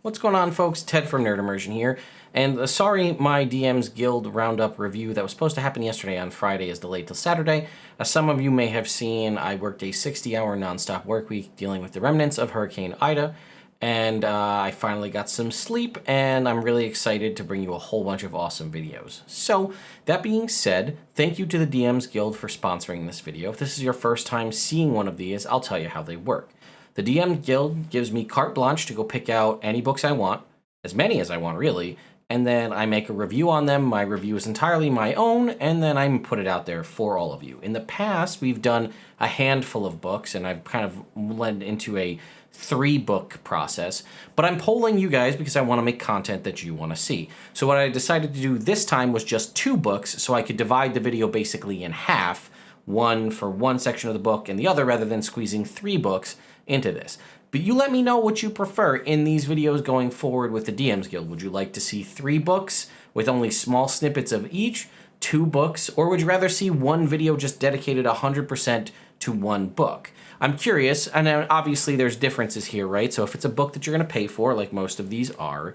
What's going on, folks? Ted from Immersion here, and sorry my DM's Guild Roundup review that was supposed to happen yesterday on Friday is delayed till Saturday. As some of you may have seen, I worked a 60-hour non-stop work week dealing with the remnants of Hurricane Ida, and I finally got some sleep, and I'm really excited to bring you a whole bunch of awesome videos. So, that being said, thank you to the DM's Guild for sponsoring this video. If this is your first time seeing one of these, I'll tell you how they work. The DM Guild gives me carte blanche to go pick out any books I want, as many as I want really, and then I make a review on them. My review is entirely my own, and then I put it out there for all of you. In the past, we've done a handful of books, and I've kind of led into a 3-book process, but I'm polling you guys because I want to make content that you want to see. So what I decided to do this time was just 2 books, so I could divide the video basically in half, one for one section of the book and the other, rather than squeezing 3 books into this. But you let me know what you prefer in these videos going forward with the DM's Guild. Would you like to see 3 books with only small snippets of each, 2 books, or would you rather see one video just dedicated 100% to one book? I'm curious, and obviously there's differences here, right? So if it's a book that you're going to pay for, like most of these are,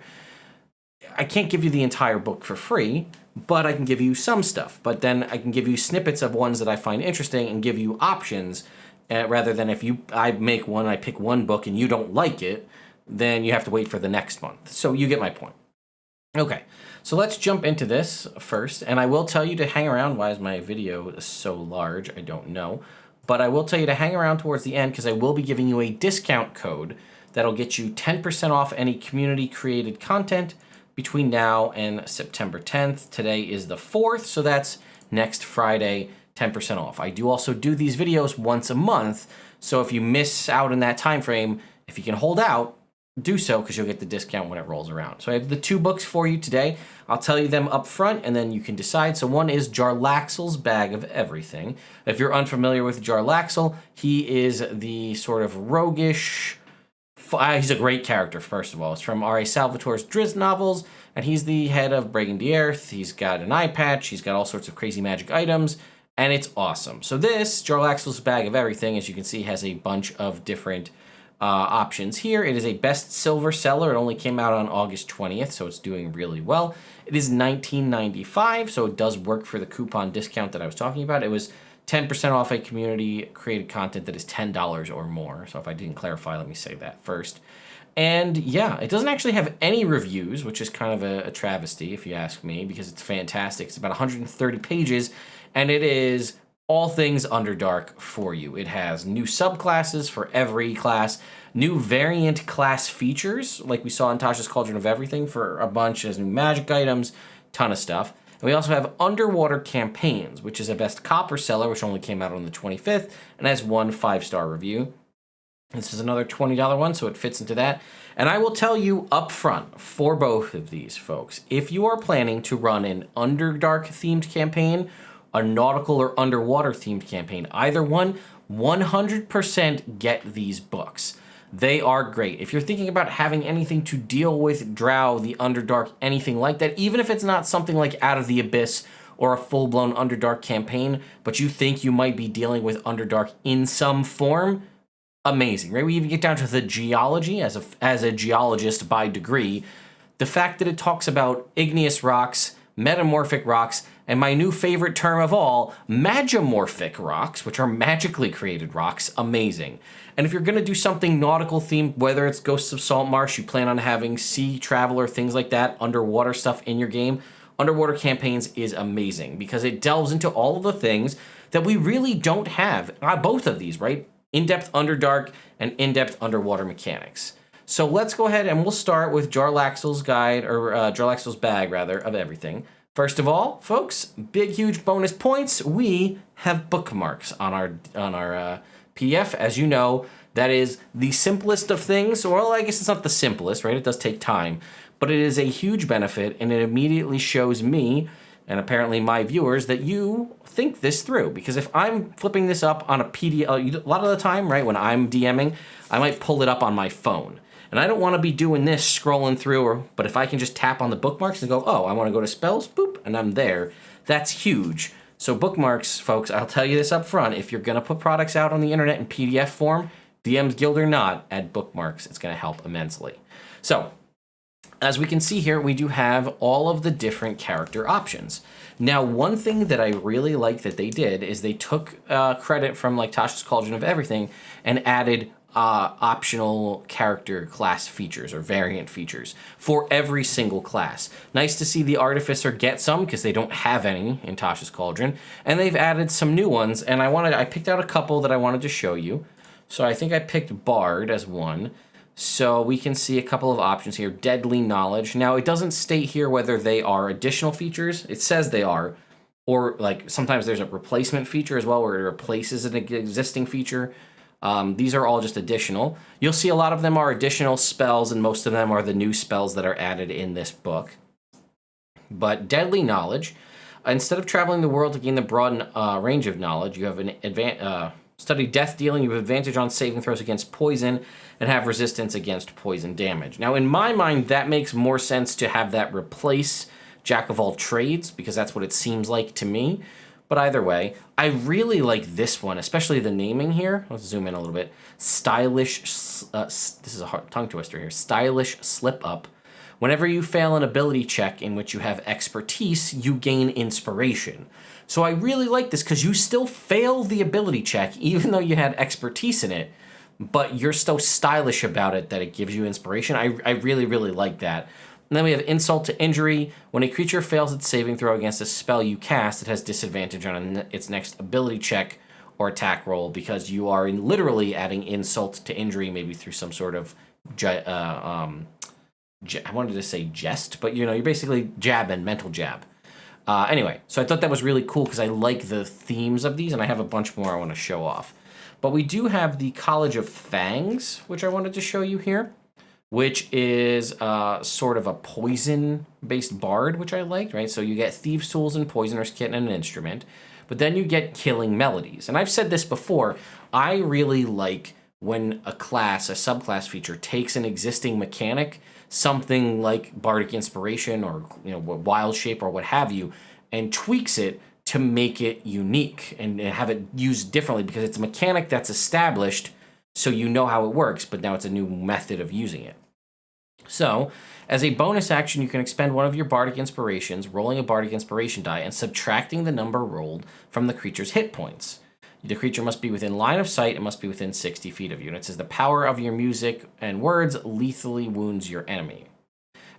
I can't give you the entire book for free, but I can give you some stuff. But then I can give you snippets of ones that I find interesting and give you options. Rather than if I pick one book and you don't like it, then you have to wait for the next month. So you get my point. Okay, so let's jump into this first, and I will tell you to hang around. Why is my video so large? I don't know. But I will tell you to hang around towards the end because I will be giving you a discount code that'll get you 10% off any community-created content between now and September 10th. Today is the 4th, so that's next Friday. 10% off. I do also do these videos once a month, so if you miss out in that time frame, if you can hold out, do so because you'll get the discount when it rolls around. So I have the 2 books for you today. I'll tell you them up front and then you can decide. So one is Jarlaxle's Bag of Everything. If you're unfamiliar with Jarlaxle, he is the sort of roguish, he's a great character, first of all. It's from R.A. Salvatore's Drizzt novels, and he's the head of Breaking the Earth. He's got an eye patch, he's got all sorts of crazy magic items, and it's awesome. So this, Jarlaxle's Bag of Everything, as you can see, has a bunch of different options here. It is a best silver seller. It only came out on August 20th, so it's doing really well. It is $19.95, so it does work for the coupon discount that I was talking about. It was 10% off a community-created content that is $10 or more. So if I didn't clarify, let me say that first. And yeah, it doesn't actually have any reviews, which is kind of a travesty, if you ask me, because it's fantastic. It's about 130 pages, and it is all things Underdark for you. It has new subclasses for every class, new variant class features, like we saw in Tasha's Cauldron of Everything for a bunch of new magic items, ton of stuff. And we also have Underwater Campaigns, which is a best copper seller, which only came out on the 25th, and has 1 5-star review. This is another $20 one, so it fits into that. And I will tell you up front, for both of these folks, if you are planning to run an Underdark-themed campaign, a nautical or underwater themed campaign, either one, 100% get these books. They are great. If you're thinking about having anything to deal with Drow, the Underdark, anything like that, even if it's not something like Out of the Abyss or a full-blown Underdark campaign, but you think you might be dealing with Underdark in some form, amazing, right? We even get down to the geology as a geologist by degree. The fact that it talks about igneous rocks, metamorphic rocks, and my new favorite term of all, magimorphic rocks, which are magically created rocks, amazing. And if you're going to do something nautical themed, whether it's Ghosts of Saltmarsh, you plan on having sea travel or things like that, underwater stuff in your game, Underwater Campaigns is amazing because it delves into all of the things that we really don't have. Both of these, right? In-depth Underdark and in-depth underwater mechanics. So let's go ahead and we'll start with Jarlaxle's guide, or Jarlaxle's bag, rather, of everything. First of all, folks, big, huge bonus points. We have bookmarks on our PDF. As you know, that is the simplest of things. Well, I guess it's not the simplest, right? It does take time, but it is a huge benefit, and it immediately shows me, and apparently my viewers, that you think this through. Because if I'm flipping this up on a PDF, a lot of the time, right, when I'm DMing, I might pull it up on my phone. And I don't want to be doing this, scrolling through, but if I can just tap on the bookmarks and go, oh, I want to go to spells, boop, and I'm there, that's huge. So bookmarks, folks, I'll tell you this up front, if you're going to put products out on the internet in PDF form, DM's Guild or not, add bookmarks. It's going to help immensely. So As we can see here, we do have all of the different character options. Now, one thing that I really like that they did is they took credit from like Tasha's Cauldron of Everything and added optional character class features or variant features for every single class. Nice to see the Artificer get some because they don't have any in Tasha's Cauldron, and they've added some new ones. And I picked out a couple that I wanted to show you. So I think I picked Bard as one. So we can see a couple of options here. Deadly Knowledge. Now, it doesn't state here whether they are additional features. It says they are. Or, like, sometimes there's a replacement feature as well where it replaces an existing feature. These are all just additional. You'll see a lot of them are additional spells, and most of them are the new spells that are added in this book. But Deadly Knowledge. Instead of traveling the world to gain the broad range of knowledge, you have an study death dealing, you have advantage on saving throws against poison, and have resistance against poison damage. Now, in my mind, that makes more sense to have that replace Jack of all trades, because that's what it seems like to me. But either way, I really like this one, especially the naming here. Let's zoom in a little bit. Stylish, this is a hard tongue twister here. Stylish Slip Up. Whenever you fail an ability check in which you have expertise, you gain inspiration. So I really like this because you still fail the ability check, even though you had expertise in it, but you're so stylish about it that it gives you inspiration. I really, really like that. And then we have Insult to Injury. When a creature fails its saving throw against a spell you cast, it has disadvantage on its next ability check or attack roll because you are literally adding insult to injury, maybe through some sort of, I wanted to say jest, but you're basically jabbing, mental jab. Anyway, so I thought that was really cool because I like the themes of these, and I have a bunch more I want to show off. But we do have the College of Fangs, which I wanted to show you here, which is sort of a poison-based bard, which I liked, right? So you get Thieves' Tools and Poisoner's Kit and an instrument, but then you get Killing Melodies. And I've said this before, I really like when a subclass feature takes an existing mechanic, something like Bardic Inspiration or Wild Shape or what have you, and tweaks it to make it unique and have it used differently because it's a mechanic that's established, so you know how it works, but now it's a new method of using it. So, as a bonus action, you can expend one of your Bardic Inspirations, rolling a Bardic Inspiration die, and subtracting the number rolled from the creature's hit points. The creature must be within line of sight and must be within 60 feet of you. And it says the power of your music and words lethally wounds your enemy.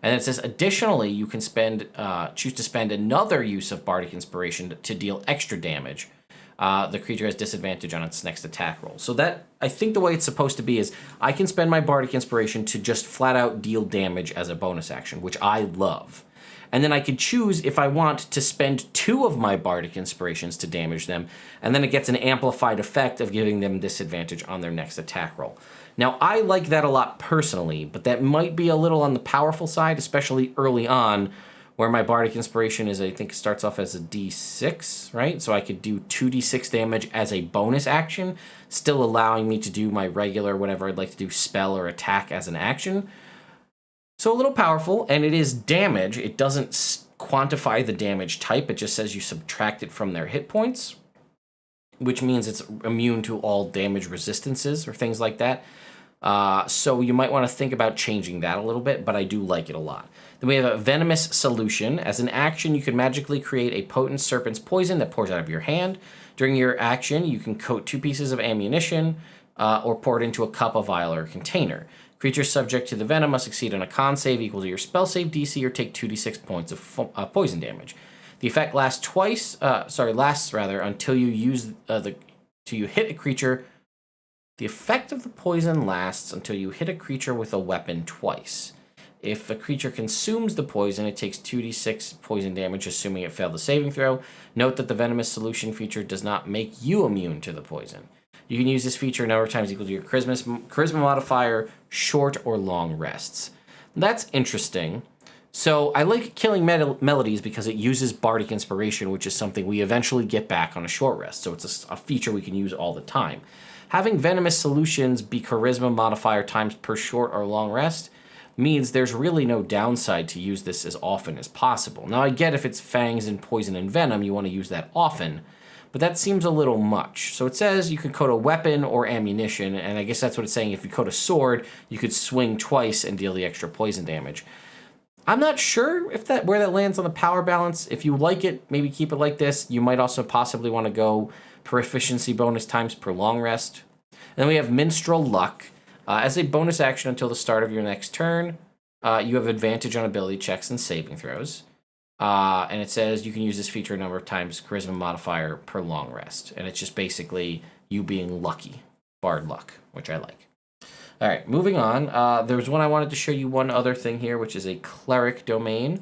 And it says, additionally, you can choose to spend another use of Bardic Inspiration to deal extra damage. The creature has disadvantage on its next attack roll. So that, I think the way it's supposed to be is, I can spend my Bardic Inspiration to just flat out deal damage as a bonus action, which I love. And then I could choose, if I want, to spend 2 of my Bardic Inspirations to damage them, and then it gets an amplified effect of giving them disadvantage on their next attack roll. Now, I like that a lot personally, but that might be a little on the powerful side, especially early on, where my Bardic Inspiration is, I think, starts off as a D6, right? So I could do 2d6 damage as a bonus action, still allowing me to do my regular, whatever I'd like to do, spell or attack as an action. So a little powerful, and it is damage. It doesn't quantify the damage type. It just says you subtract it from their hit points, which means it's immune to all damage resistances or things like that. So you might want to think about changing that a little bit, but I do like it a lot. Then we have a Venomous Solution. As an action, you can magically create a potent serpent's poison that pours out of your hand. During your action, you can coat 2 pieces of ammunition or pour it into a cup, a vial, or a container. Creatures subject to the venom must succeed on a con save equal to your spell save DC or take 2d6 points of poison damage. The effect lasts until you hit a creature. The effect of the poison lasts until you hit a creature with a weapon twice. If a creature consumes the poison, it takes 2d6 poison damage, assuming it failed the saving throw. Note that the Venomous Solution feature does not make you immune to the poison. You can use this feature a number of times equal to your charisma modifier, short or long rests. That's interesting. So I like Killing Melodies because it uses Bardic Inspiration, which is something we eventually get back on a short rest. So it's a feature we can use all the time. Having Venomous Solutions be charisma modifier times per short or long rest means there's really no downside to use this as often as possible. Now I get if it's fangs and poison and venom, you want to use that often, but that seems a little much. So it says you can coat a weapon or ammunition, and I guess that's what it's saying. If you coat a sword, you could swing twice and deal the extra poison damage. I'm not sure if where that lands on the power balance. If you like it, maybe keep it like this. You might also possibly want to go proficiency bonus times per long rest. And then we have Minstrel Luck. As a bonus action until the start of your next turn, you have advantage on ability checks and saving throws. And it says you can use this feature a number of times, charisma modifier per long rest. And it's just basically you being lucky, bard luck, which I like. All right, moving on. There's one I wanted to show you one other thing here, which is a cleric domain,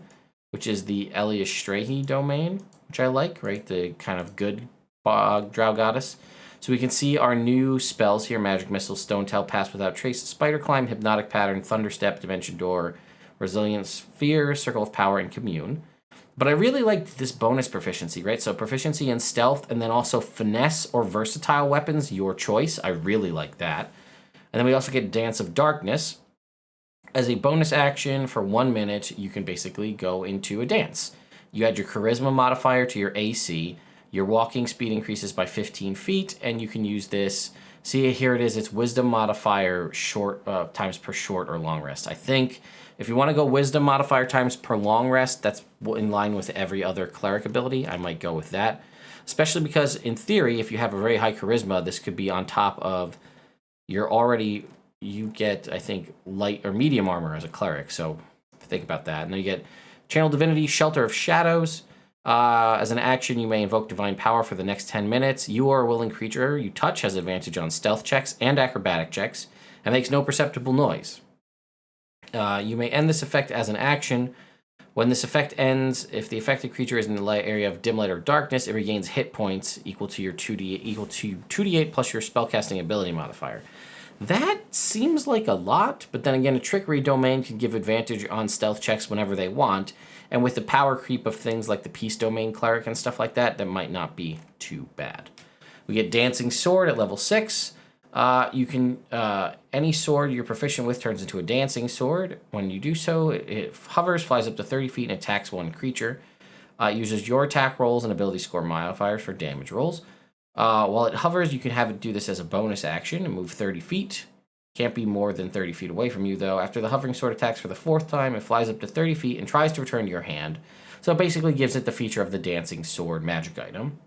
which is the Elias Strahi domain, which I like, right? The kind of good drow goddess. So we can see our new spells here: Magic Missile, Stone Tail, Pass Without Trace, Spider Climb, Hypnotic Pattern, Thunderstep, Dimension Door, Resilient Sphere, Circle of Power, and Commune. But I really liked this bonus proficiency, right? So proficiency in stealth, and then also finesse or versatile weapons, your choice. I really like that. And then we also get Dance of Darkness. As a bonus action for 1 minute, you can basically go into a dance. You add your charisma modifier to your AC. Your walking speed increases by 15 feet, and you can use this. See, here it is. It's wisdom modifier times per short or long rest. I think if you want to go wisdom modifier times per long rest, that's in line with every other cleric ability. I might go with that, especially because in theory, if you have a very high charisma, this could be on top of you get, I think, light or medium armor as a cleric. So think about that. And then you get Channel Divinity, Shelter of Shadows. As an action, you may invoke Divine Power for the next 10 minutes. You or a willing creature you touch has advantage on stealth checks and acrobatic checks and makes no perceptible noise. You may end this effect as an action. When this effect ends, if the affected creature is in the area of dim light or darkness, it regains hit points equal to 2d8 plus your spellcasting ability modifier. That seems like a lot, but then again, a trickery domain can give advantage on stealth checks whenever they want, and with the power creep of things like the peace domain cleric and stuff like that, that might not be too bad. We get Dancing Sword at level 6. You can any sword you're proficient with turns into a dancing sword. When you do so, it hovers, flies up to 30 feet, and attacks one creature. It uses your attack rolls and ability score modifiers for damage rolls. While it hovers, you can have it do this as a bonus action and move 30 feet. Can't be more than 30 feet away from you, though. After the hovering sword attacks for the 4th time, it flies up to 30 feet and tries to return to your hand. So it basically gives it the feature of the dancing sword magic item.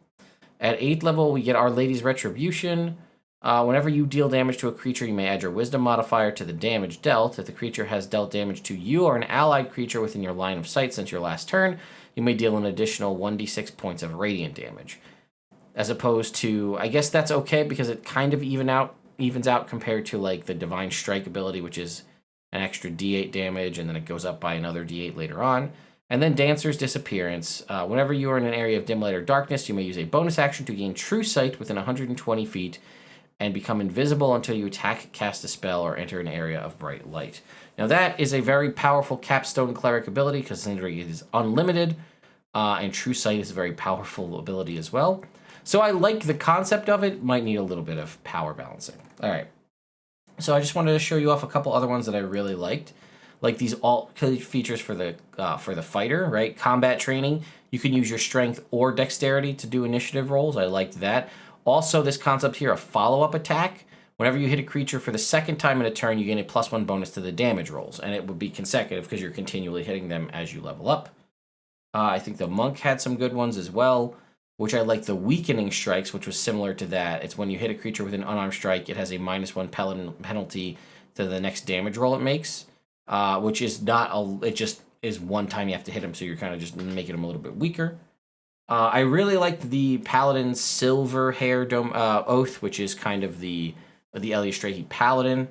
At 8th level, we get Our Lady's Retribution. Whenever you deal damage to a creature, you may add your wisdom modifier to the damage dealt. If the creature has dealt damage to you or an allied creature within your line of sight since your last turn, you may deal an additional 1d6 points of radiant damage. As opposed to, I guess that's okay because it kind of evens out compared to like the Divine Strike ability, which is an extra d8 damage, and then it goes up by another d8 later on. And then Dancer's Disappearance. Whenever you are in an area of dim light or darkness, you may use a bonus action to gain true sight within 120 feet and become invisible until you attack, cast a spell, or enter an area of bright light. Now that is a very powerful capstone cleric ability because it is unlimited, and true sight is a very powerful ability as well. So I like the concept of it, might need a little bit of power balancing. All right. So I just wanted to show you off a couple other ones that I really liked. Like these alt features for the fighter, right? Combat training. You can use your strength or dexterity to do initiative rolls. I liked that. Also, this concept here, a follow-up attack. Whenever you hit a creature for the 2nd time in a turn, you gain a +1 bonus to the damage rolls. And it would be consecutive because you're continually hitting them as you level up. I think the monk had some good ones as well, which I like the weakening strikes, which was similar to that. It's when you hit a creature with an unarmed strike, it has a -1 penalty to the next damage roll it makes, which is it just is one time you have to hit him, so you're kind of just making him a little bit weaker. I really liked the Paladin's Silver Hair Oath, which is kind of the Elias Strahi Paladin.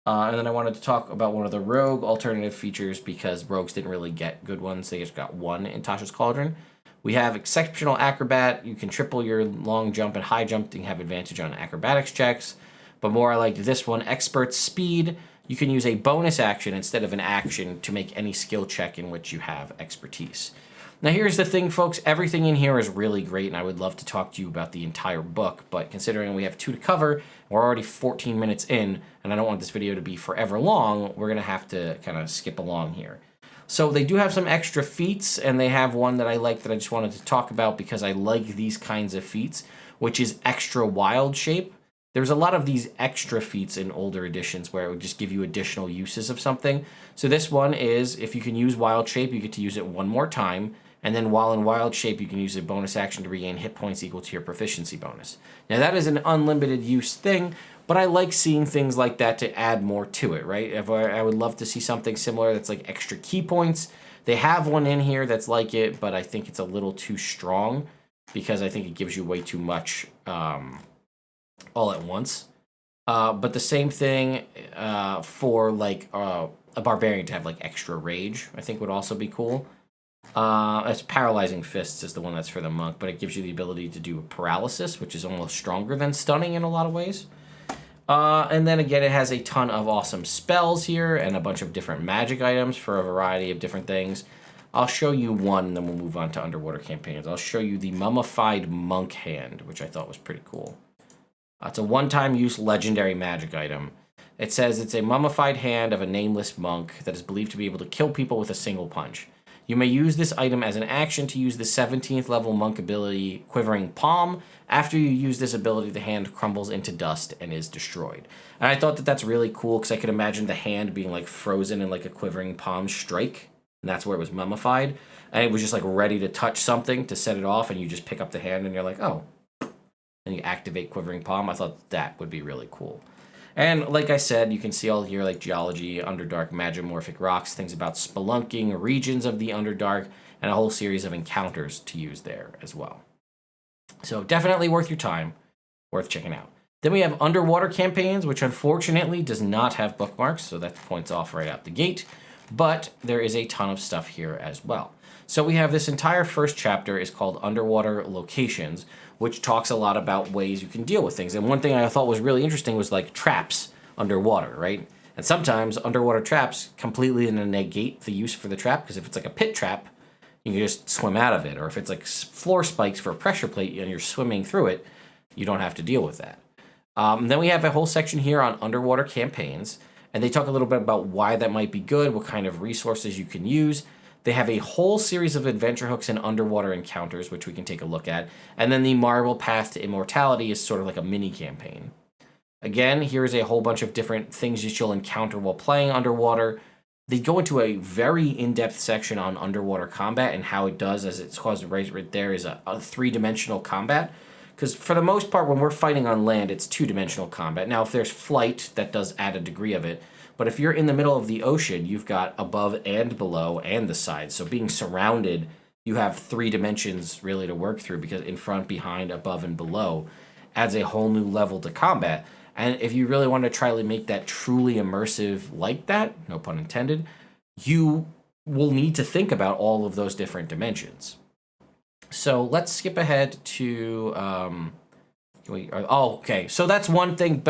And then I wanted to talk about one of the rogue alternative features because rogues didn't really get good ones. They just got one in Tasha's Cauldron. We have Exceptional Acrobat. You can triple your long jump and high jump and have advantage on acrobatics checks. But more I liked this one, Expert Speed. You can use a bonus action instead of an action to make any skill check in which you have expertise. Now here's the thing, folks. Everything in here is really great, and I would love to talk to you about the entire book, but considering we have 2 to cover, we're already 14 minutes in, and I don't want this video to be forever long, we're going to have to kind of skip along here. So they do have some extra feats, and they have one that I like that I just wanted to talk about because I like these kinds of feats, which is Extra Wild Shape. There's a lot of these extra feats in older editions where it would just give you additional uses of something. So this one is, if you can use Wild Shape, you get to use it one more time. And then while in Wild Shape, you can use a bonus action to regain hit points equal to your proficiency bonus. Now that is an unlimited use thing, but I like seeing things like that to add more to it, right? I would love to see something similar that's like extra key points. They have one in here that's like it, but I think it's a little too strong because I think it gives you way too much all at once. But the same thing for like a barbarian to have like extra rage, I think would also be cool. It's paralyzing fists is the one that's for the monk, but it gives you the ability to do paralysis, which is almost stronger than stunning in a lot of ways. And then again, it has a ton of awesome spells here and a bunch of different magic items for a variety of different things. I'll show you one, then we'll move on to underwater campaigns. I'll show you the Mummified Monk Hand, which I thought was pretty cool. It's a one-time use legendary magic item. It says it's a mummified hand of a nameless monk that is believed to be able to kill people with a single punch. You may use this item as an action to use the 17th level monk ability Quivering Palm. After you use this ability, the hand crumbles into dust and is destroyed. And I thought that that's really cool because I could imagine the hand being like frozen in like a Quivering Palm strike. And that's where it was mummified. And it was just like ready to touch something to set it off, and you just pick up the hand and you're like, oh. And you activate Quivering Palm. I thought that would be really cool. And like I said, you can see all here like geology, Underdark, magimorphic rocks, things about spelunking, regions of the Underdark, and a whole series of encounters to use there as well. So definitely worth your time, worth checking out. Then we have underwater campaigns, which unfortunately does not have bookmarks, so that points off right out the gate. But there is a ton of stuff here as well. So we have this entire first chapter is called Underwater Locations, which talks a lot about ways you can deal with things. And one thing I thought was really interesting was like traps underwater, right? And sometimes underwater traps completely negate the use for the trap, because if it's like a pit trap, you can just swim out of it. Or if it's like floor spikes for a pressure plate and you're swimming through it, you don't have to deal with that. Then we have a whole section here on underwater campaigns, and they talk a little bit about why that might be good, what kind of resources you can use. They have a whole series of adventure hooks and underwater encounters, which we can take a look at. And then the Marble Path to Immortality is sort of like a mini campaign. Again, here's a whole bunch of different things that you'll encounter while playing underwater. They go into a very in-depth section on underwater combat and how it does, as it's caused right there, is a three-dimensional combat. Because for the most part, when we're fighting on land, it's two-dimensional combat. Now, if there's flight, that does add a degree of it. But if you're in the middle of the ocean, you've got above and below and the sides. So being surrounded, you have three dimensions really to work through, because in front, behind, above, and below adds a whole new level to combat. And if you really want to try to make that truly immersive like that, no pun intended, you will need to think about all of those different dimensions. So let's skip ahead to... okay. So that's one thing.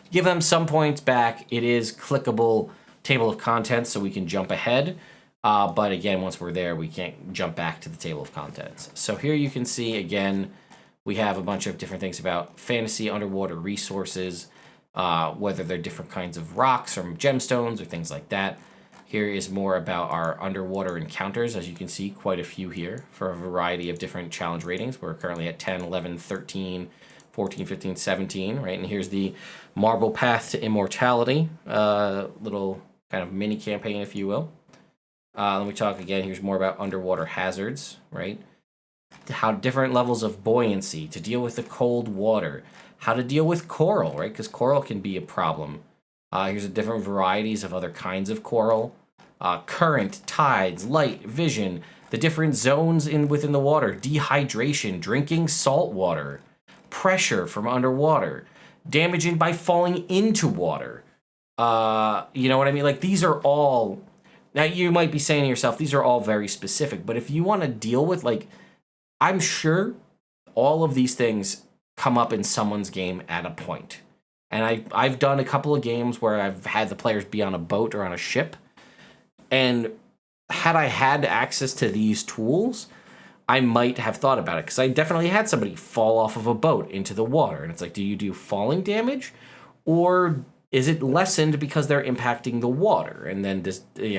Give them some points back. It is clickable table of contents, so we can jump ahead. But again, once we're there, we can't jump back to the table of contents. So here you can see, again, we have a bunch of different things about fantasy underwater resources, whether they're different kinds of rocks or gemstones or things like that. Here is more about our underwater encounters. As you can see, quite a few here for a variety of different challenge ratings. We're currently at 10, 11, 13, 14, 15, 17, right? And here's the Marble Path to Immortality, little kind of mini campaign, if you will. Let me talk again. Here's more about underwater hazards, right? How different levels of buoyancy to deal with the cold water, how to deal with coral, right? Because coral can be a problem. Here's the different varieties of other kinds of coral, current, tides, light, vision, the different zones within the water, dehydration, drinking salt water, pressure from underwater, damaging by falling into water. You know what I mean? Like, these are all... Now, you might be saying to yourself, these are all very specific, but if you want to deal with, like, I'm sure all of these things come up in someone's game at a point. And I've done a couple of games where I've had the players be on a boat or on a ship, and had I had access to these tools, I might have thought about it, because I definitely had somebody fall off of a boat into the water, and it's like, do you do falling damage, or is it lessened because they're impacting the water? And then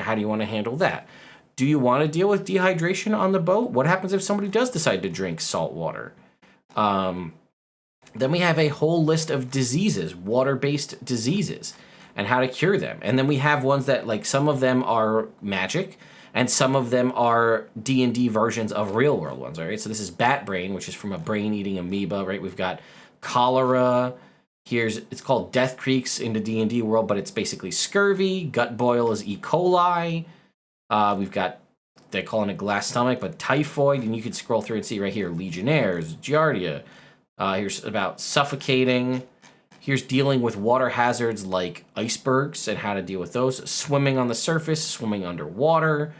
how do you want to handle that? Do you want to deal with dehydration on the boat? What happens if somebody does decide to drink salt water? Then we have a whole list of diseases, water-based diseases, and how to cure them. And then we have ones that, like, some of them are magic, and some of them are D&D versions of real-world ones, all right? So this is bat brain, which is from a brain-eating amoeba, right? We've got cholera. It's called Death Creeks in the D&D world, but it's basically scurvy. Gut boil is E. coli. We've got, they're calling it glass stomach, but typhoid, and you can scroll through and see right here, legionnaires, giardia. Here's about suffocating. Here's dealing with water hazards like icebergs and how to deal with those. Swimming on the surface, swimming underwater.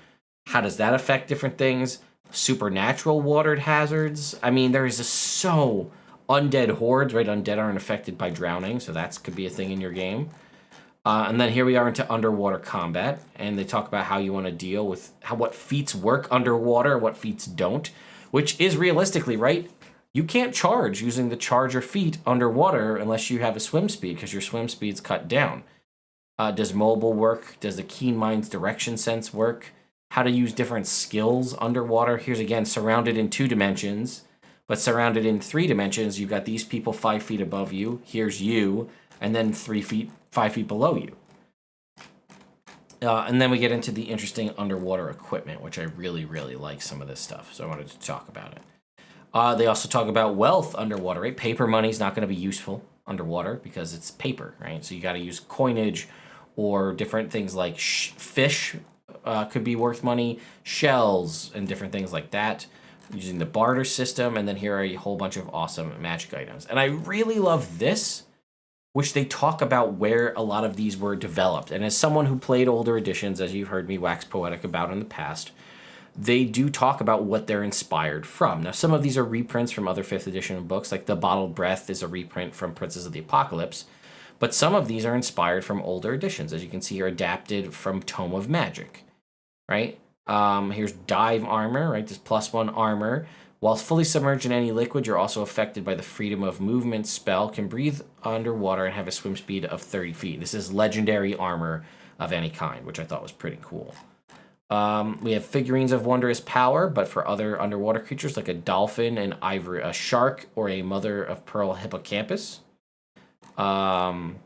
How does that affect different things? Supernatural watered hazards. I mean, there is so undead hordes, right? Undead aren't affected by drowning, so that could be a thing in your game. And then here we are into underwater combat, and they talk about how you want to deal with what feats work underwater, what feats don't, which is realistically, right? You can't charge using the charger feat underwater unless you have a swim speed, because your swim speed's cut down. Does mobile work? Does the Keen Mind's direction sense work? How to use different skills underwater. Here's again, surrounded in 2 dimensions, but surrounded in 3 dimensions. You've got these people 5 feet above you. Here's you, and then 5 feet below you. And then we get into the interesting underwater equipment, which I really, really like some of this stuff. So I wanted to talk about it. They also talk about wealth underwater, right? Paper money's not going to be useful underwater because it's paper, right? So you got to use coinage or different things like fish could be worth money, shells, and different things like that, using the barter system. And then here are a whole bunch of awesome magic items. And I really love this, which they talk about where a lot of these were developed. And as someone who played older editions, as you've heard me wax poetic about in the past, they do talk about what they're inspired from. Now, some of these are reprints from other 5th edition books, like The Bottled Breath is a reprint from Princes of the Apocalypse, but some of these are inspired from older editions, as you can see here, adapted from Tome of Magic, right? Here's Dive Armor, right? This +1 armor. While fully submerged in any liquid, you're also affected by the Freedom of Movement spell, can breathe underwater, and have a swim speed of 30 feet. This is legendary armor of any kind, which I thought was pretty cool. We have figurines of wondrous power, but for other underwater creatures like a dolphin, an ivory, a shark, or a mother of pearl hippocampus. Let's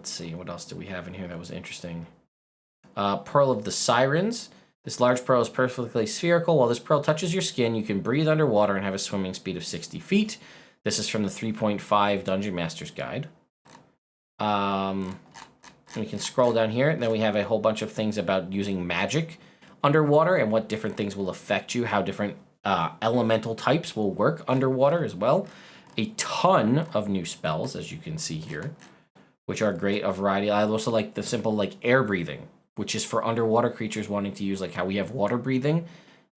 see, what else do we have in here that was interesting? Pearl of the Sirens. This large pearl is perfectly spherical. While this pearl touches your skin, you can breathe underwater and have a swimming speed of 60 feet. This is from the 3.5 Dungeon Master's Guide. We can scroll down here, and then we have a whole bunch of things about using magic underwater and what different things will affect you, how different elemental types will work underwater as well. A ton of new spells, as you can see here, which are great, a variety. I also like the simple, like, air breathing, which is for underwater creatures wanting to use, like how we have water breathing.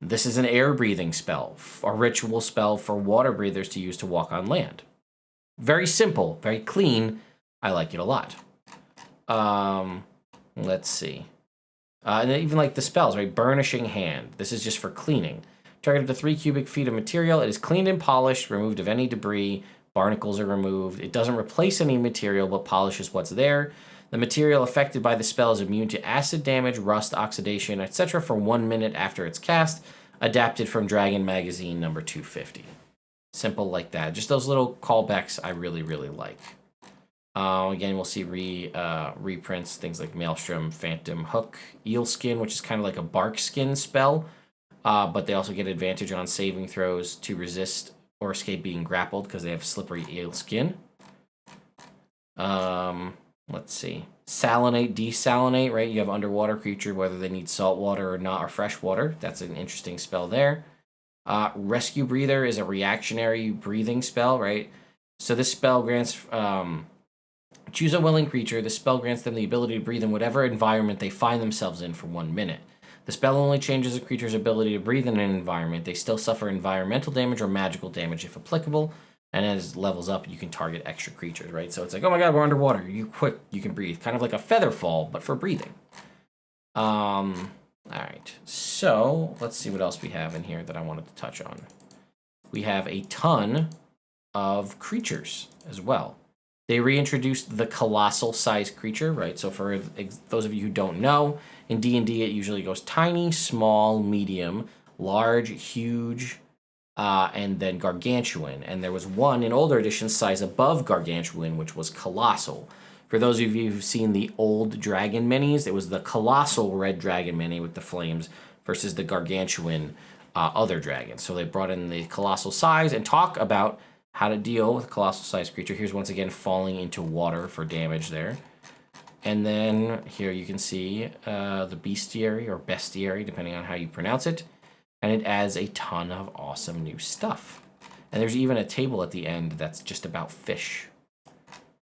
This is an air breathing spell, a ritual spell for water breathers to use to walk on land. Very simple, very clean. I like it a lot. Let's see. And then even like the spells, right? Burnishing Hand. This is just for cleaning. Target up to 3 cubic feet of material. It is cleaned and polished, removed of any debris. Barnacles are removed. It doesn't replace any material, but polishes what's there. The material affected by the spell is immune to acid damage, rust, oxidation, etc. for 1 minute after it's cast. Adapted from Dragon Magazine number 250. Simple like that. Just those little callbacks I really, really like. Again, we'll see reprints, things like Maelstrom, Phantom Hook, Eel Skin, which is kind of like a bark skin spell, but they also get advantage on saving throws to resist or escape being grappled because they have slippery eel skin. Let's see. Salinate, desalinate, right? You have underwater creature, whether they need salt water or not, or fresh water. That's an interesting spell there. Rescue Breather is a reactionary breathing spell, right? So this spell grants... choose a willing creature. The spell grants them the ability to breathe in whatever environment they find themselves in for 1 minute. The spell only changes a creature's ability to breathe in an environment. They still suffer environmental damage or magical damage if applicable. And as it levels up, you can target extra creatures, right? So it's like, oh my god, we're underwater. You can breathe. Kind of like a feather fall, but for breathing. All right. So let's see what else we have in here that I wanted to touch on. We have a ton of creatures as well. They reintroduced the colossal size creature, right? So for those of you who don't know, in D&D it usually goes tiny, small, medium, large, huge, and then Gargantuan. And there was one in older editions size above Gargantuan, which was Colossal. For those of you who've seen the old Dragon minis, it was the Colossal Red Dragon mini with the flames versus the Gargantuan other dragon. So they brought in the Colossal size and talk about how to deal with a Colossal size creature. Here's once again falling into water for damage there. And then here you can see the Bestiary or Bestiary, depending on how you pronounce it. And it adds a ton of awesome new stuff. And there's even a table at the end that's just about fish.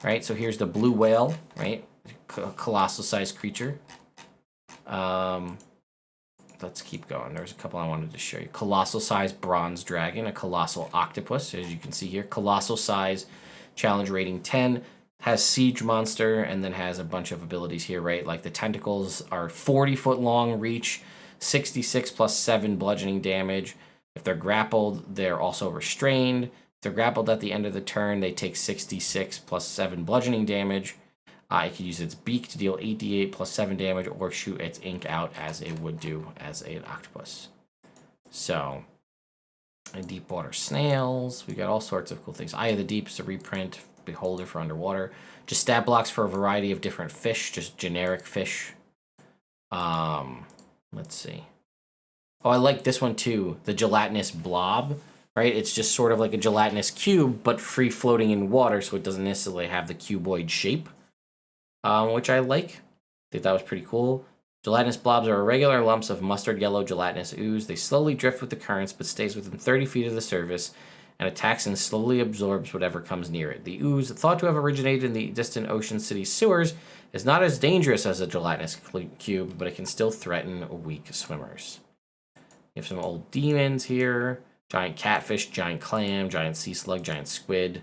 Right, so here's the blue whale, right? Colossal sized creature. Let's keep going. There's a couple I wanted to show you. Colossal size bronze dragon, a colossal octopus, as you can see here. Colossal size, challenge rating 10, has siege monster, and then has a bunch of abilities here, right? Like the tentacles are 40-foot long reach, 66 plus 7 bludgeoning damage. If they're grappled, they're also restrained. If they're grappled at the end of the turn, they take 66 plus 7 bludgeoning damage. It can use its beak to deal 8d8 plus 7 damage, or shoot its ink out as it would do as an octopus. So, deep water snails. We got all sorts of cool things. Eye of the Deep is a reprint. Beholder for underwater. Just stat blocks for a variety of different fish, just generic fish. Let's see. Oh, I like this one too. The gelatinous blob, right? It's just sort of like a gelatinous cube, but free floating in water, so it doesn't necessarily have the cuboid shape. Which I like. I think that was pretty cool. Gelatinous blobs are irregular lumps of mustard yellow gelatinous ooze. They slowly drift with the currents, but stays within 30 feet of the surface, and attacks and slowly absorbs whatever comes near it. The ooze, thought to have originated in the distant ocean city sewers, is not as dangerous as a gelatinous cube, but it can still threaten weak swimmers. You have some old demons here. Giant catfish, giant clam, giant sea slug, giant squid.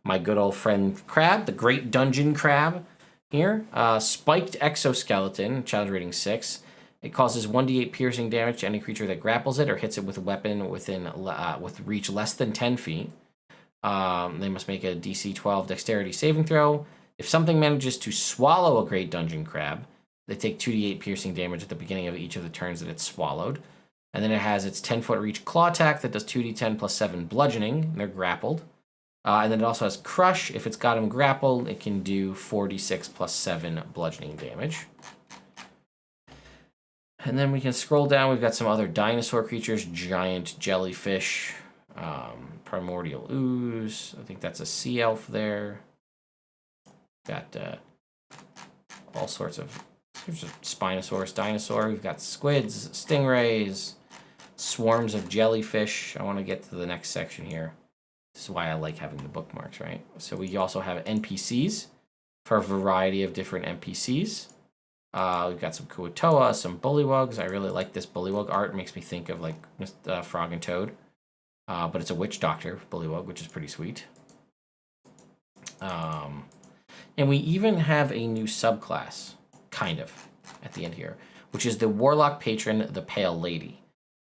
My good old friend crab, the great dungeon crab. Here, spiked exoskeleton, challenge rating 6. It causes 1d8 piercing damage to any creature that grapples it or hits it with a weapon with reach less than 10 feet. They must make a DC 12 dexterity saving throw. If something manages to swallow a great dungeon crab, they take 2d8 piercing damage at the beginning of each of the turns that it's swallowed. And then it has its 10-foot reach claw attack that does 2d10 plus 7 bludgeoning, and they're grappled. And then it also has Crush. If it's got him grappled, it can do 4d6 plus 7 bludgeoning damage. And then we can scroll down. We've got some other dinosaur creatures. Giant jellyfish. Primordial ooze. I think that's a sea elf there. Got all sorts of... There's a Spinosaurus dinosaur. We've got squids, stingrays, swarms of jellyfish. I want to get to the next section here. This is why I like having the bookmarks, right? So we also have NPCs for a variety of different NPCs. We've got some Kuatoa, some Bullywugs. I really like this Bullywug art. It makes me think of like Frog and Toad. But it's a witch doctor Bullywug, which is pretty sweet. And we even have a new subclass, kind of, at the end here, which is the Warlock Patron, the Pale Lady.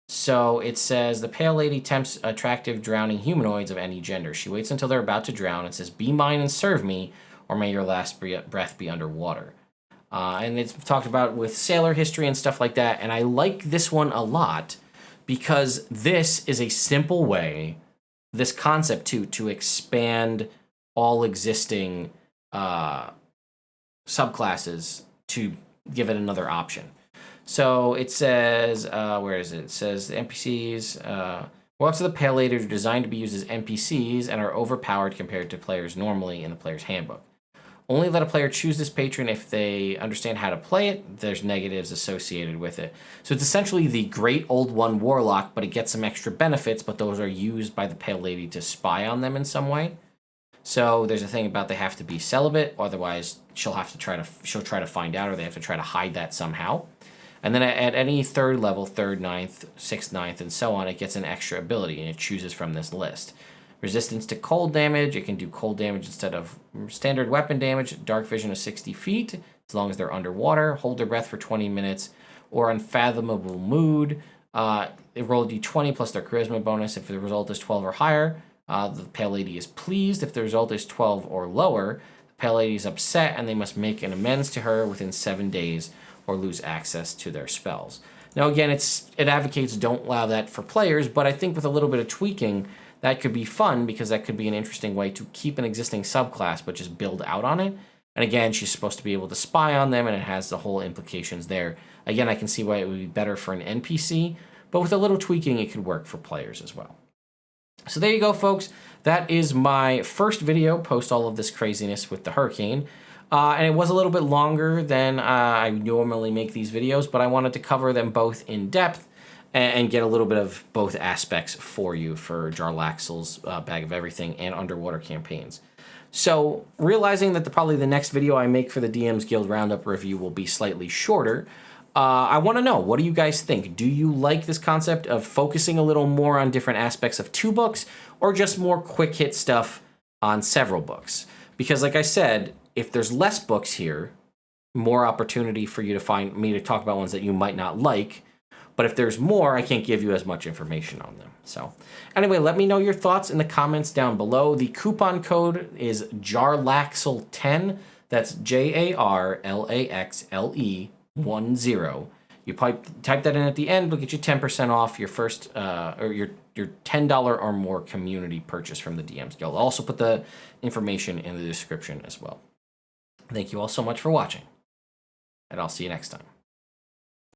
So it says, the Pale Lady tempts attractive drowning humanoids of any gender. She waits until they're about to drown and says, "Be mine and serve me, or may your last breath be underwater." And it's talked about with sailor history and stuff like that. And I like this one a lot because this is a simple way, this concept to expand all existing subclasses to give it another option. So it says, where is it? It says the NPCs, Warlocks of the Pale Lady are designed to be used as NPCs and are overpowered compared to players normally in the player's handbook. Only let a player choose this patron if they understand how to play it. There's negatives associated with it. So it's essentially the Great Old One Warlock, but it gets some extra benefits, but those are used by the Pale Lady to spy on them in some way. So there's a thing about they have to be celibate, otherwise she'll try to find out, or they have to try to hide that somehow. And then at any third level, 3rd, 9th, 6th, 9th, and so on, it gets an extra ability, and it chooses from this list. Resistance to cold damage. It can do cold damage instead of standard weapon damage. Dark vision of 60 feet, as long as they're underwater. Hold their breath for 20 minutes. Or unfathomable mood. They roll a d20 plus their charisma bonus. If the result is 12 or higher, the Pale Lady is pleased. If the result is 12 or lower, the Pale Lady is upset, and they must make an amends to her within 7 days or lose access to their spells. Now, again, it advocates don't allow that for players, but I think with a little bit of tweaking, that could be fun because that could be an interesting way to keep an existing subclass, but just build out on it. And again, she's supposed to be able to spy on them, and it has the whole implications there. Again, I can see why it would be better for an NPC, but with a little tweaking, it could work for players as well. So there you go, folks. That is my first video post all of this craziness with the hurricane. And it was a little bit longer than I normally make these videos, but I wanted to cover them both in depth and get a little bit of both aspects for you for Jarlaxle's Bag of Everything and Underwater campaigns. So realizing that probably the next video I make for the DM's Guild Roundup review will be slightly shorter, I want to know, what do you guys think? Do you like this concept of focusing a little more on different aspects of 2 books, or just more quick hit stuff on several books? Because like I said, if there's less books here, more opportunity for you to find me to talk about ones that you might not like. But if there's more, I can't give you as much information on them. So anyway, let me know your thoughts in the comments down below. The coupon code is Jarlaxle10. That's JARLAXLE10. You type that in at the end, we'll get you 10% off your first or your $10 or more community purchase from the DM's Guild. I'll also put the information in the description as well. Thank you all so much for watching, and I'll see you next time.